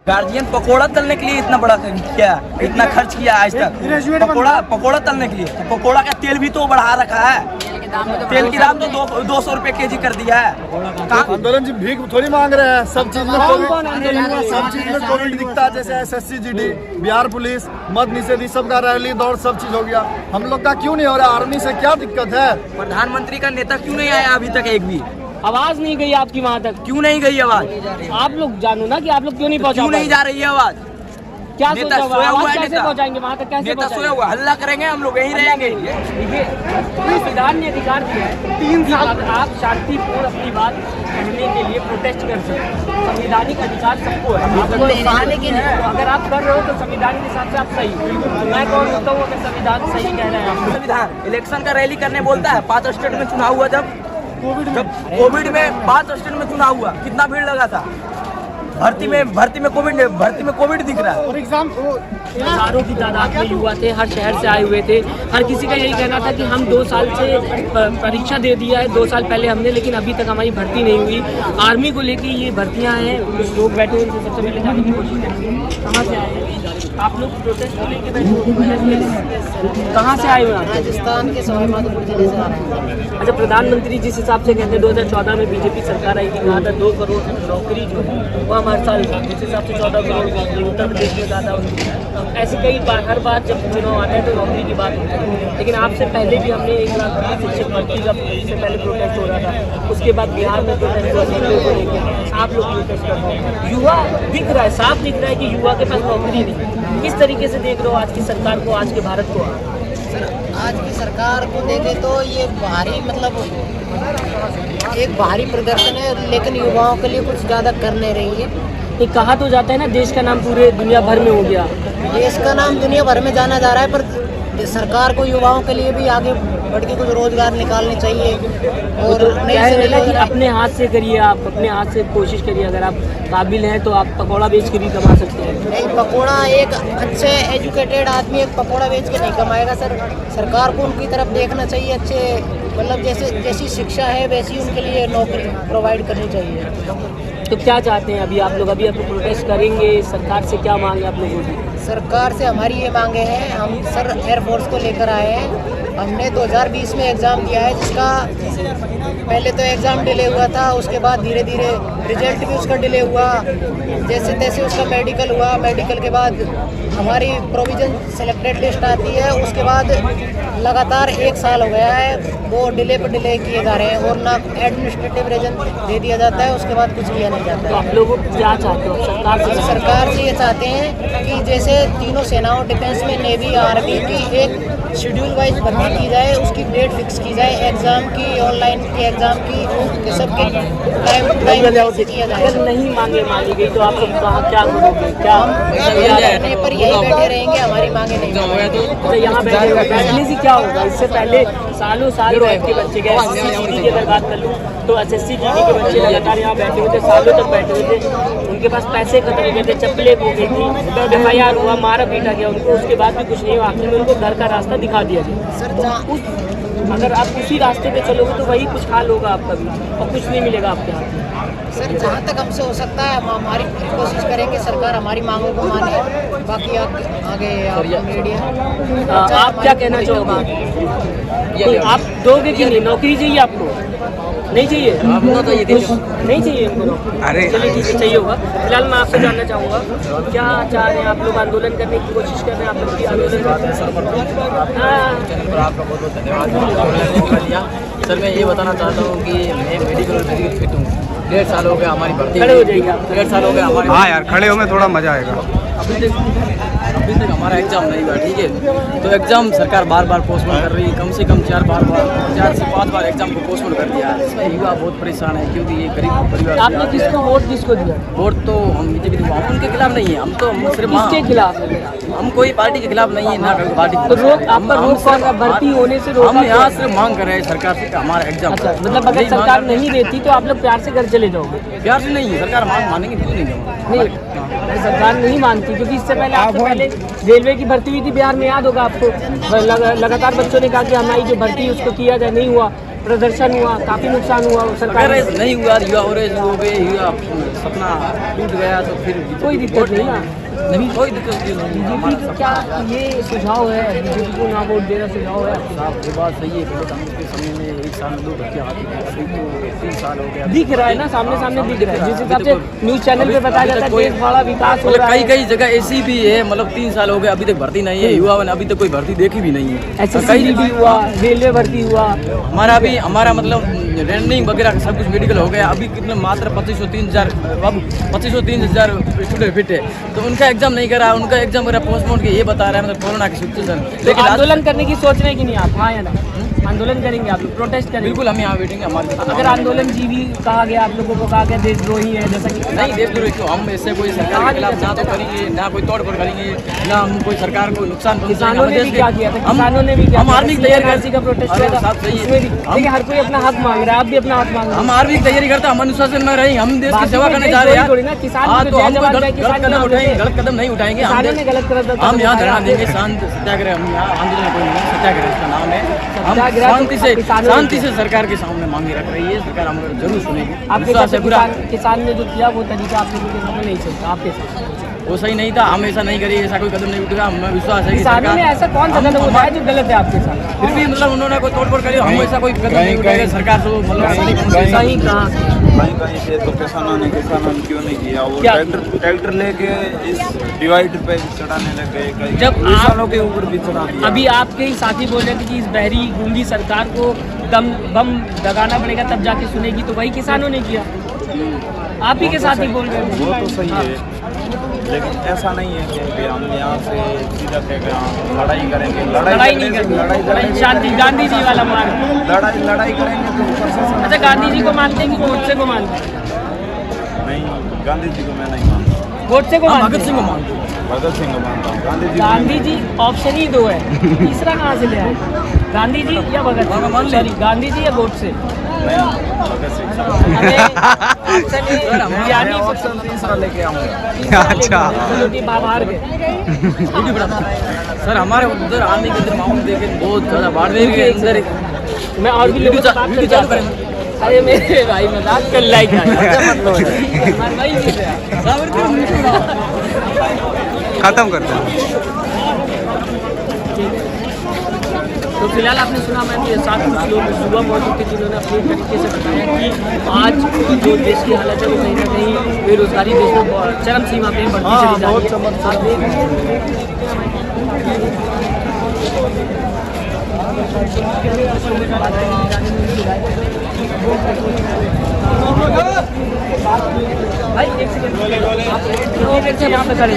Guardian pakora तलने के लिए इतना बड़ा क्या इतना खर्च किया आज तक? पकोड़ा तलने के लिए तो पकोड़ा का तेल भी तो बढ़ा रखा है। तेल की दाम तो 200 रुपए केजी कर दिया है। आंदोलन जी भीख थोड़ी मांग रहे हैं। सब चीज में कोविड दिखता है, जैसे SSC GD, बिहार पुलिस, मद निषेधी, सबका रैली दौड़ सब चीज हो गया। हम लोग का क्यों नहीं हो रहा? आर्मी से क्या दिक्कत है? प्रधानमंत्री का नेता क्यों नहीं आया अभी तक? एक भी आवाज नहीं गई आपकी वहाँ तक? क्यों नहीं गई आवाज? आप लोग जानो ना कि आप लोग क्यों नहीं पहुँचा? क्यों नहीं जा रही है आवाज? क्या नेता सोचा सोया हुआ आवाज है, कैसे नेता पहुँचाएंगे वहाँ तक? कैसे नेता सोया पहुँचाएंगे? हुआ, हल्ला करेंगे हम लोग यहीं रहेंगे। देखिए, संविधान ने अधिकार दिया है 3 साल आप शांतिपूर्ण अपनी बात कहने के लिए प्रोटेस्ट कर सकते हैं। संवैधानिक अधिकार सबको है। अगर आप कर रहे हो तो संविधान के हिसाब से आप सही हो। मैं कौन होता हूँ अगर संविधान सही कह रहे हैं आप? संविधान इलेक्शन का रैली करने बोलता है। 5 स्टेट में चुनाव हुआ, जब कोविड में 5 स्टेट में चुनाव हुआ, कितना भीड़ लगा था। भर्ती में कोविड दिख रहा है। और एग्जाम हजारों की तादाद में युवा थे, हर शहर से आए हुए थे। हर किसी का यही कहना था कि हम 2 साल से परीक्षा दे दिया है, 2 साल पहले हमने, लेकिन अभी तक हमारी भर्ती नहीं हुई। आर्मी को लेके ये भर्तियां हैं, कुछ लोग बैठे हुए उनसे सबसे पहले जाने की कोशिश करेंगे। कहाँ से आए हैं आप लोग? प्रोटेस्ट को लेके बैठे हुए कहाँ से आए हुए आप? राजस्थान के सवाईमाधोपुर जिले से आ रहे हैं। अच्छा, प्रधानमंत्री जिस हिसाब से कहते हैं 2014 में बीजेपी सरकार आई थी, कहा था 2 करोड़ नौकरी जो है वो हम हर साल जिस हिसाब से 14 करोड़ उत्तर प्रदेश में ज़्यादा होती। ऐसे कई बार हर बार जब चुनाव आता है तो नौकरी की बात होती है। लेकिन आपसे पहले भी हमने 1 लाख शिक्षक भर्ती का इससे पहले प्रोटेस्ट हो रहा था। उसके बाद बिहार में प्रोटेस्ट हुआ को लेकर, आप लोग प्रोटेस्ट कर रहे हैं। युवा दिख रहा है, साफ दिख रहा है कि युवा के पास नौकरी नहीं। किस तरीके से देख रहे हो आज की सरकार को, आज के भारत को? सर, आज की सरकार को देखें तो ये भारी एक भारी प्रदर्शन है, लेकिन युवाओं के लिए कुछ ज़्यादा कर नहीं रही है। ये कहा तो जाता है ना, देश का नाम पूरे दुनिया भर में हो गया। देश का नाम दुनिया भर में जाना जा रहा है, पर सरकार को युवाओं के लिए भी आगे बढ़ के कुछ रोजगार निकालने चाहिए। और कि अपने हाथ से करिए, आप अपने हाथ से कोशिश करिए। अगर आप काबिल हैं तो आप पकौड़ा बेच कर भी कमा सकते हैं। नहीं, पकौड़ा एक अच्छे एजुकेटेड आदमी एक पकौड़ा बेच के नहीं कमाएगा सर। सरकार को उनकी तरफ देखना चाहिए। अच्छे मतलब जैसी शिक्षा है वैसी उनके लिए नौकरी प्रोवाइड करनी चाहिए। तो क्या चाहते हैं अभी आप लोग? अभी आप प्रोटेस्ट करेंगे, सरकार से क्या मांगे आप लोगों की? सरकार से हमारी ये मांगे हैं, हम सर एयरफोर्स को लेकर आए हैं। हमने 2020 में एग्ज़ाम दिया है, जिसका पहले तो एग्ज़ाम डिले हुआ था, उसके बाद धीरे धीरे रिजल्ट भी उसका डिले हुआ। जैसे तैसे उसका मेडिकल हुआ, मेडिकल के बाद हमारी प्रोविजन सेलेक्टेड लिस्ट आती है। उसके बाद लगातार 1 साल हो गया है, वो डिले पर डिले किए जा रहे हैं और ना एडमिनिस्ट्रेटिव रीजन दे दिया जाता है, उसके बाद कुछ किया नहीं जाता तो है। आप लोगों को क्या चाहते हो सरकार से? सरकार से ये चाहते हैं कि जैसे तीनों सेनाओं, डिफेंस में, नेवी, आर्मी की एक शेड्यूल वाइज भर्ती की जाए, उसकी डेट फिक्स की जाए, एग्ज़ाम की, ऑनलाइन की एग्ज़ाम की, सबके टाइम से किया जाए। अगर नहीं मांगी गई तो आप लोग कहाँ क्या करोगे? क्या रहने पर यही बैठे रहेंगे, हमारी मांगे नहीं तो यहाँ बैठने से क्या होगा? इससे पहले सालों साल बैठ के बच्चे गए। SSC की अगर बात कर लूँ तो SSC के बच्चे लगातार यहाँ बैठे हुए थे, सालों तक बैठे हुए थे। उनके पास पैसे खत्म हो गए थे, चप्पलें हो गई थी, FIR हुआ, मारा पीटा गया उनको, उसके बाद भी कुछ नहीं हुआ। आखिर में उनको घर का रास्ता दिखा दिया गया। सर, अगर आप उसी रास्ते पे चलोगे तो वही कुछ हाल होगा आपका भी, और कुछ नहीं मिलेगा आपके हाथ में। सर, जहाँ तक हमसे हो सकता है हम हमारी कोशिश करेंगे, सरकार हमारी मांगों को माने। बाकी आगे मीडिया आप क्या कहना चाहोगे? तो आप दोगे कि नहीं? नौकरी चाहिए आपको? नहीं चाहिए? नहीं चाहिए इनको नौकरी? अरे चलिए ठीक है, चाहिए होगा। फिलहाल मैं आपसे जानना चाहूँगा, क्या चाह रहे हैं आप लोग? आंदोलन करने की कोशिश कर रहे हैं आप लोग? आंदोलन आपका बहुत बहुत धन्यवाद। सर, मैं ये बताना चाहता हूँ कि मैं मेडिकल फिट हूँ। 1.5 साल हो गया हमारी भर्ती। खड़े हो जाइए आप। 1.5 साल हो गया हमारे। हाँ यार, खड़े हो में थोड़ा मजा आएगा। अभी तक हमारा एग्ज़ाम नहीं हुआ, ठीक है? तो एग्ज़ाम सरकार बार बार पोस्टपोन कर रही है। कम से कम 4 से 5 बार एग्ज़ाम को पोस्टपोन कर दिया है। इसमें युवा बहुत परेशान है, क्योंकि ये गरीब परिवार। आपने किसको वोट दिया? वोट तो हम बीजेपी, हम उनके खिलाफ नहीं है। हम तो सिर्फ किसके खिलाफ? हम कोई पार्टी के खिलाफ नहीं है, ना कोई पार्टी। तो रोक आपका रोक भर्ती होने से रोका? हम यहाँ सिर्फ मांग कर रहे हैं सरकार से कि हमारा एग्ज़ाम। अच्छा, मतलब अगर सरकार नहीं देती तो आप लोग प्यार से घर चले जाओगे? प्यार से नहीं, सरकार मानेंगे क्यों नहीं जाऊँगा? नहीं, सरकार नहीं मानती, क्योंकि इससे पहले रेलवे की भर्ती हुई थी बिहार में, याद होगा आपको। लगातार बच्चों ने कहा कि हमारी जो भर्ती है उसको किया जाए, नहीं हुआ। प्रदर्शन हुआ, काफी नुकसान हुआ सरकार अगर ऐसा नहीं हुआ युवा और हो गए युवा सपना टूट गया तो फिर कोई दिक्कत नहीं ना। नहीं कोई दिक्कत नहीं बीजेपी का क्या ये सुझाव है, बीजेपी को ना वोट देना सुझाव है? साहब ये बात सही है कि कांग्रेस के समय में 1 साल में 2 धक्के आते थे, अभी तो 3 साल हो गया दिख रहा है ना, सामने सामने दिख रहा है। जिस हिसाब से न्यूज चैनल पे बताया जाता है देश बड़ा विकास हो रहा है, कई जगह ऐसी भी है मतलब 3 साल हो गए अभी तक भर्ती नहीं है, युवाओं ने अभी तक कोई भर्ती देखी भी नहीं है। SSC भी हुआ, रेलवे भर्ती हुआ, हमारा मतलब रनिंग वगैरह सब कुछ मेडिकल हो गया, अभी कितने मात्र 25-30 हज़ार स्टूडेंट फिट है, तो उनका एग्जाम नहीं करा, उनका एग्जाम वगैरह पोस्टपोन के ये बता रहा है मतलब कोरोना की सिचुएशन। लेकिन आंदोलन करने की सोच रहे हैं कि नहीं आप? हाँ या ना? आंदोलन करेंगे आप लोग, प्रोटेस्ट करेंगे? बिल्कुल हम यहाँ बैठेंगे। हमारे अगर आंदोलन जीवी कहा गया, आप लोगों को कहा गया देशद्रोही है, जैसा कि नहीं देशद्रोही क्यों, हम ऐसे कोई सरकार के खिलाफ ना तो करेंगे, ना कोई तोड़फोड़ करेंगे, ना हम कोई सरकार को नुकसान किसानों ने भी क्या किया था, किसानों ने भी क्या, हम आर्मी की तैयारी करते का प्रोटेस्ट किया था, उसमें भी देखिए हर कोई अपना हक मांग रहा है, आप भी अपना हक मांग रहे हैं। हम आर्मी की तैयारी करते हैं, हम अनुशासन में रहेंगे, हम देश की सेवा करने जा रहे हैं। हाँ तो हम गलत कदम नहीं उठाएंगे, हम यहाँ धरना देंगे, शांत सत्याग्रह, हम यहाँ आंदोलन कोई नहीं, सत्याग्रह इसका नाम है। हम शांति से सरकार के सामने मांगे रख रही है, सरकार हमें जरूर सुनेगी। आपके किसान ने जो किया वो तरीका आप लोगों के सामने नहीं चलता, आपके साथ वो सही नहीं था, हम ऐसा नहीं करेंगे, ऐसा कोई कदम नहीं उठेगा, हमें विश्वास है कि किसानों ने ऐसा कौन सा कदम उठाया जो गलत है आपके साथ? फिर भी मतलब उन्होंने कोई तोड़फोड़ करी, हम ऐसा कोई कदम नहीं उठाएंगे सरकार से मतलब सही कहा कहीं से तो किसानों ने क्यों नहीं किया, वो ट्रैक्टर लेके इस डिवाइडर पे चढ़ाने लग गए, जब किसानों के ऊपर भी चढ़ा दिया। अभी आपके ही साथी बोल रहे थे कि इस बहरी गूंगी सरकार को बम दगाना पड़ेगा तब जाके सुनेगी, तो वही किसानों ने किया, आप ही के साथ ही बोल रहे हैं। वो तो सही है, लेकिन ऐसा नहीं है कि हम यहाँ से सीधा लड़ाई करेंगे, लड़ाई नहीं करेंगे, शांति, गांधी जी वाला मार्ग, लड़ाई करेंगे तो प्रशासन। अच्छा गांधी जी को मानते हैं कि गोडसे को मानते हैं? नहीं, गांधी जी को मैं नहीं मानता, गोडसे को मानते भगत सिंह को मानते हैं। भगत सिंह को मानता हूँ। गांधी जी ऑप्शन ही 2 है, तीसरा कहाँ से ले आए? गांधी जी या भगत सिंह? सॉरी, गांधी जी या गोडसे? भगत सिंह ऑप्शन तीसरा लेके आऊँगा। अच्छा, बाहर गए सर हमारे उधर आने के अंदर माहौल देखे बहुत ज़्यादा बाड़मेर के अंदर मैं और भी लोगों से बात करके आता हूँ। अरे मेरे भाई मजाक कर लाइक खत्म करते हैं। तो फिलहाल आपने सुना, मैंने 7 कुछ लोग सुबह मौजूद थे जिन्होंने अपने तरीके से बताया कि आज जो देश की हालत है वो कहीं ना कहीं बेरोजगारी देश में चरम सीमा पे बढ़ती चली जा रही है। भाई एक सेकंड, यहाँ पे खड़े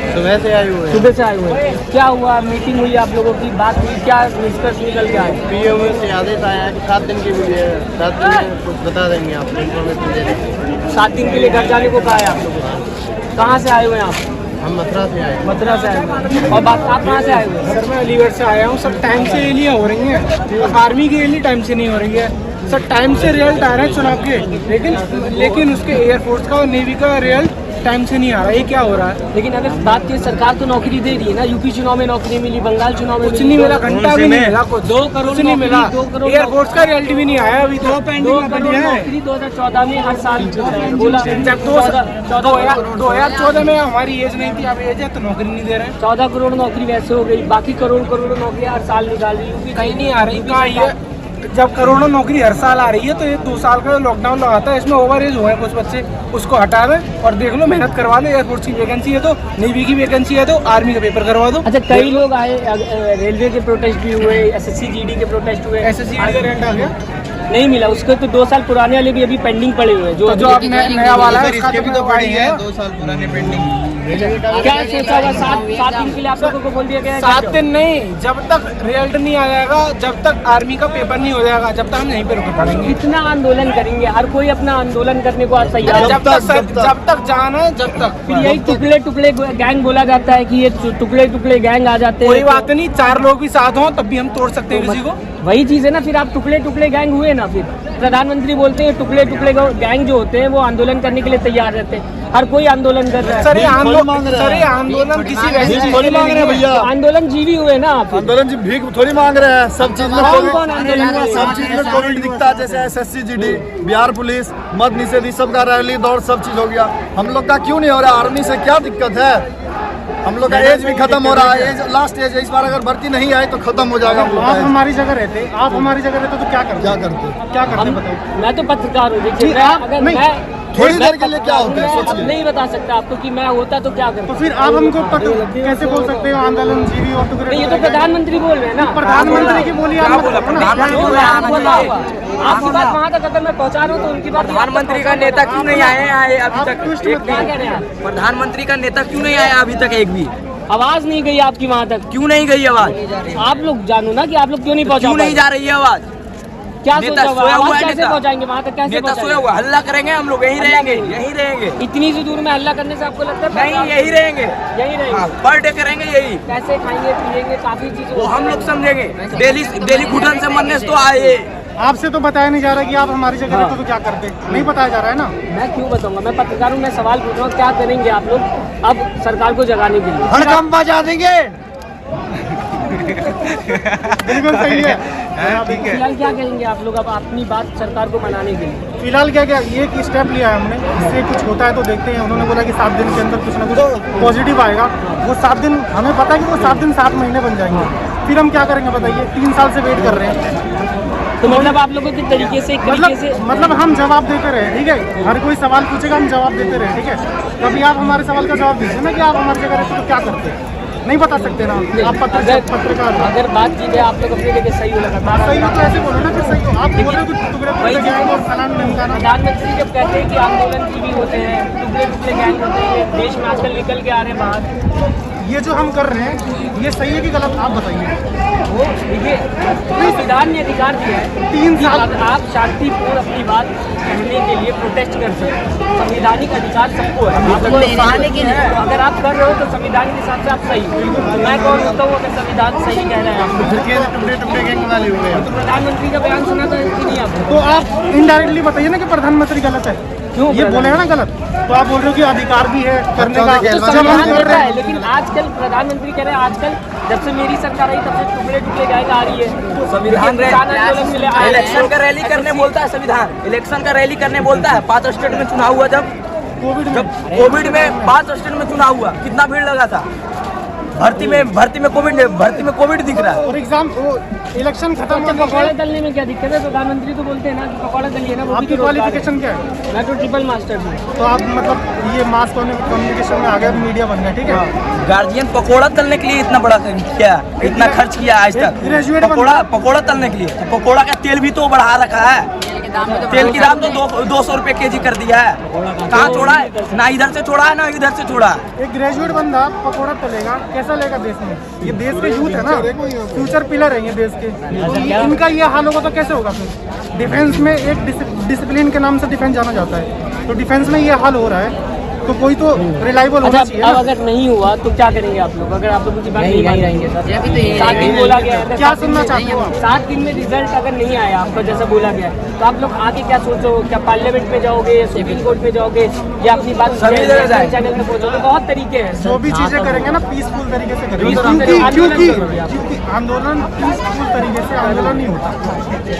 सुबह से आए हुए सुबह से आए हुए हैं, क्या हुआ? मीटिंग हुई आप लोगों की, बात हुई, क्या निष्कर्ष निकल के आए? पीएमओ से आदेश आया है कि 7 दिन के लिए 7 दिन में कुछ बता देंगे, आप इन्फॉर्मेशन दे देंगे। 7 दिन के लिए घर जाने को कहा है आप लोगों को? कहाँ से आए हुए हैं आप? हम मथुरा से आए। मथुरा से आए हुए हैं। और बात आप कहाँ से आए हुए हैं? सर मैं अलीगढ़ से आया हूँ। सर टाइम से रैलियाँ हो रही हैं, आर्मी की रैली टाइम से नहीं हो रही है। सर टाइम से रिजल्ट आ रहे हैं चुनाव के, लेकिन उसके एयरफोर्स का और नेवी का रिजल्ट टाइम से नहीं आ रहा है। ये क्या हो रहा है? लेकिन अगर बात की सरकार तो नौकरी दे रही है ना, यूपी चुनाव में नौकरी मिली, बंगाल चुनाव में कुछ नहीं मिला, घंटा भी नहीं मिला, कुछ 2 करोड़ नहीं मिला। 2 करोड़ एयरफोर्स का रिजल्ट भी नहीं आया अभी, 2 करोड़ नौकरी 2014 में हर साल बोला। जब 2014 में हमारी एज नहीं थी, अब एज है तो नौकरी नहीं दे रहे हैं। 14 करोड़ नौकरी वैसे हो गई, बाकी करोड़ नौकरी हर साल निकाल रही है, कहीं नहीं आ रही। कहाँ ये जब करोड़ों नौकरी हर साल आ रही है तो ये 2 साल का लॉकडाउन लगाता है, इसमें ओवर एज हुए हैं कुछ बच्चे, उसको हटा दें और देख लो, मेहनत करवा लो। एयरफोर्स की वैकेंसी है तो, नेवी की वैकेंसी है तो आर्मी का पेपर करवा दो। अच्छा, कई लोग आए, रेलवे के प्रोटेस्ट भी हुए, SSC GD के प्रोटेस्ट हुए, SSC का रेंट आ गया, नहीं मिला उसको, तो 2 साल पुराने वाले भी अभी पेंडिंग पड़े हुए हैं। जो अब नया वाला है उसका भी तो पड़ी है 2 साल पुराने पेंडिंग। क्या सोचा हुआ? 7 दिन के लिए आप लोगों को बोल दिया गया है? 7 दिन नहीं, जब तक रिजल्ट नहीं आ जाएगा, जब तक आर्मी का पेपर नहीं हो जाएगा, जब तक हम यहीं पे रुके पड़ेंगे। कितना आंदोलन करेंगे? हर कोई अपना आंदोलन करने को तैयार है। जब तक जाना है, जब तक। फिर यही टुकड़े गैंग बोला जाता है कि ये टुकड़े गैंग आ जाते हैं। कोई बात नहीं, 4 लोग भी साथ हों तब भी हम तोड़ सकते हैं किसी को। वही चीज है ना, फिर आप टुकड़े टुकड़े गैंग हुए ना। फिर प्रधानमंत्री बोलते हैं टुकड़े टुकड़े गैंग जो होते हैं वो आंदोलन करने के लिए तैयार रहते हैं। हर कोई आंदोलन कर रहा है। सर ये मांग रहे हैं। सर ये आंदोलन किसी वैसी भीख चीज थोड़ी के लिए मांग रहे हैं नहीं है। भैया, तो आंदोलन जीवी हुए ना आप। आंदोलन जी भीख थोड़ी मांग रहे हैं। सब चीज में कौन कौन आंदोलन कर रहे हैं? सब चीज में कोविड दिखता है, जैसे SSC GD, बिहार पुलिस, मद निषेधी, सबका रैली दौड़ सब चीज हो गया। हम लोग का क्यों नहीं हो रहा? आर्मी से क्या दिक्कत है? हम लोग का एज भी खत्म हो रहा है, एज लास्ट एज है। इस बार अगर भर्ती नहीं आई तो खत्म हो जाएगा हम लोग का आप एज। हमारी जगह रहते, आप हमारी जगह रहते तो क्या करते? क्या करते बताओ? मैं तो पत्रकार हूँ, देखिए जी, मैं आप अगर नहीं, मैं थोड़ी देर के लिए क्या होता है मैं सोचिए। नहीं बता सकता आपको कि मैं होता तो क्या तो करता। फिर आप हमको कैसे बोल सकते हो आंदोलन जीवी और टुकड़े? नहीं, ये तो प्रधानमंत्री बोल रहे हैं ना। प्रधानमंत्री की बोली आप मत करो ना। आपकी बात वहाँ तक अगर मैं पहुँचा रहा हूँ तो उनकी बात प्रधानमंत्री का नेता क्यों नहीं आए अभी तक? ट्विस्ट एक मत क्या भी कह रहे हैं आप? प्रधानमंत्री का नेता क्यों नहीं आया अभी तक? एक भी आवाज नहीं गई आपकी वहाँ तक। क्यों नहीं गई आवाज? आप लोग जानो ना कि आप लोग क्यों नहीं पहुँचा क्यों नहीं पाए? जा रही है आवाज? क्या नेता सोचा हुआ? सोया हुआ आवाज है, कैसे नेता। पहुँचाएंगे वहाँ तक? कैसे नेता सोया पहुँचाएंगे? हुआ, हल्ला करेंगे हम लोग, यहीं रहेंगे, यहीं रहेंगे। इतनी सी दूर में हल्ला करने से आपको लगता है? नहीं, यहीं रहेंगे, यही रहेंगे। पर डे करेंगे यही। कैसे खाएंगे पिएंगे, काफी चीजें वो हम लोग समझेंगे। डेली घुटन से मरने से तो आए। आपसे तो बताया नहीं जा रहा कि आप हमारी जगह रहते तो क्या करते? नहीं बताया जा रहा है ना। मैं क्यों बताऊंगा? मैं पत्रकार हूँ, मैं सवाल पूछ रहा हूँ, क्या करेंगे आप लोग अब सरकार को जगाने के लिए? हड़कंप बजा देंगे। बिल्कुल सही है। फिलहाल क्या करेंगे आप लोग अब अपनी बात सरकार को मनाने के लिए? फिलहाल क्या क्या ये एक स्टेप लिया है हमने, इससे कुछ होता है तो देखते हैं। उन्होंने बोला कि 7 दिन के अंदर कुछ ना कुछ पॉजिटिव आएगा। वो 7 दिन हमें पता है कि वो 7 दिन 7 महीने बन जाएंगे। फिर हम क्या करेंगे बताइए? 3 साल से वेट कर रहे हैं। तो मतलब आप लोगों के तरीके से मतलब हम जवाब देते रहे, ठीक है? हर कोई सवाल पूछेगा, हम जवाब देते रहे, ठीक है? कभी आप हमारे सवाल का जवाब दीजिए ना कि आप हमारी जगह रहते तो क्या करते? नहीं बता सकते ना आप। पत्रकार हो। अगर बात की जाए आप लोग अपनी जगह सही हो लगातार सही हो तो ऐसे बोलो ना कि सही हो। आप बोल रहे हो कि टुकड़े टुकड़े गैंग और फलाना ढिमकाना। प्रधानमंत्री जब कहते हैं कि आंदोलन जीवी होते हैं, टुकड़े टुकड़े गैंग होते हैं, ये देश में आजकल निकल के आ रहे हैं बाहर, ये जो हम कर रहे हैं ये सही है कि गलत? आप बताइए। वो देखिए संविधान ने अधिकार दिया है 3 कि साल आप शांतिपूर्ण अपनी बात कहने के लिए प्रोटेस्ट कर सकते हैं। संवैधानिक अधिकार सबको है। आप लोग तो अगर आप कर रहे हो तो संविधान के हिसाब से आप सही हो। मैं कौन होता हूँ अगर संविधान सही कह रहे हैं आप? टुकड़े टुकड़े गैंग वाले हुए हैं। तो प्रधानमंत्री का बयान सुना था कि नहीं आपको? तो आप इनडायरेक्टली बताइए ना कि प्रधानमंत्री गलत है। क्यों ये बोले ना गलत? तो आप बोल रहे हो कि अधिकार भी है करने का। तो जब हम संविधान कर देता रहे है, हैं लेकिन आजकल प्रधानमंत्री कह रहे हैं आजकल जब से मेरी सरकार आई तब से टुकड़े टुकड़े गैंग आ रही है। संविधान किसान आंदोलन के लिए आए हैं। इलेक्शन का रैली करने बोलता है संविधान। इलेक्शन का रैली करने बोलता है। 5 स्टेट में चुनाव हुआ, जब कोविड में 5 स्टेट में चुनाव हुआ, कितना भीड़ लगा था। भर्ती में कोविड दिख रहा है। और एग्जाम इलेक्शन खत्म तो होने पकौड़े के तलने में क्या दिक्कत है? प्रधानमंत्री तो बोलते हैं ना कि पकौड़े तलिए ना, वो भी आपकी तो रोजगार है। क्वालिफिकेशन क्या है? मैं तो ट्रिपल मास्टर हूँ। तो आप मतलब ये मास कम्युनिकेशन में आ गए, मीडिया बन गए, ठीक है? गार्जियन पकोड़ा तलने के लिए इतना बड़ा किया, इतना खर्च किया आज तक। ग्रेजुएट पकोड़ा तलने के लिए तो पकोड़ा का तेल भी तो बढ़ा रखा है। तेल की दाम तो 200 रुपए केजी कर दिया है। कहाँ छोड़ा है? ना इधर से छोड़ा है ना इधर से छोड़ा है। एक ग्रेजुएट बंदा पकौड़ा तलेगा, कैसा लेगा देश में? ये देश के यूथ है ना, फ्यूचर पिलर है ये देश के। तो इनका ये हाल होगा तो कैसे होगा फिर? डिफेंस में एक डिसिप्लिन के नाम से डिफेंस जाना जाता है, तो डिफेंस में ये हाल हो रहा है तो कोई तो रिलायबल होना चाहिए अब ना। अगर नहीं हुआ तो क्या करेंगे आप लोग? अगर आप लोगों की बात नहीं मानेंगे, 7 दिन बोला गया है, क्या सुनना चाहते हो आप? 7 दिन में रिजल्ट अगर नहीं आया आपका जैसा बोला गया है, तो आप लोग आगे क्या सोचो? क्या पार्लियामेंट में जाओगे या सुप्रीम कोर्ट में जाओगे या अपनी बात सभी जगह जाएंगे। चैनल में पहुंचोगे? बहुत तरीके हैं। जो भी चीजें करेंगे ना पीसफुल तरीके से करेंगे, Peaceful तरीके से क्योंकि आंदोलन पीसफुल तरीके से आंदोलन नहीं होता,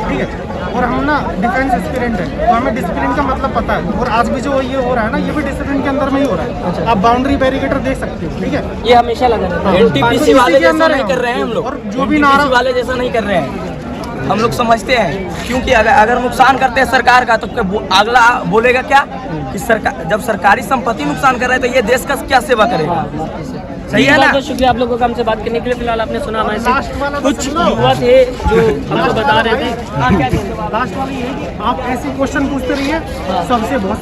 ठीक है? और हम ना डिफेंस एस्पिरेंट है तो हमें डिसिप्लिन का मतलब पता है। और आज भी जो ये हो रहा है ना, ये भी डिसिप्लिन के अंदर में ही हो रहा है। आप बाउंड्री बैरिकेटर देख सकते हो, ठीक है? ये हमेशा लगा रहता है। एनटीपीसी वाले जैसा नहीं कर रहे हैं हम लोग। और जो भी नारा NTPC वाले जैसा नहीं कर रहे हैं हम लोग, समझते हैं। क्योंकि अगर नुकसान करते हैं सरकार का तो अगला बोलेगा क्या कि सरकार, जब सरकारी संपत्ति नुकसान कर रहे हैं तो ये देश का क्या सेवा करेगा? सही है ना? बहुत शुक्रिया आप लोगों का हमसे बात करने के लिए। फिलहाल आपने सुना हमारे लास्ट वाला से कुछ सुनो। युवा थे जो हमको बता रहे थे। हाँ, क्या कहते हो आप? लास्ट वाली ये कि आप ऐसे क्वेश्चन पूछते रहिए, सबसे बहुत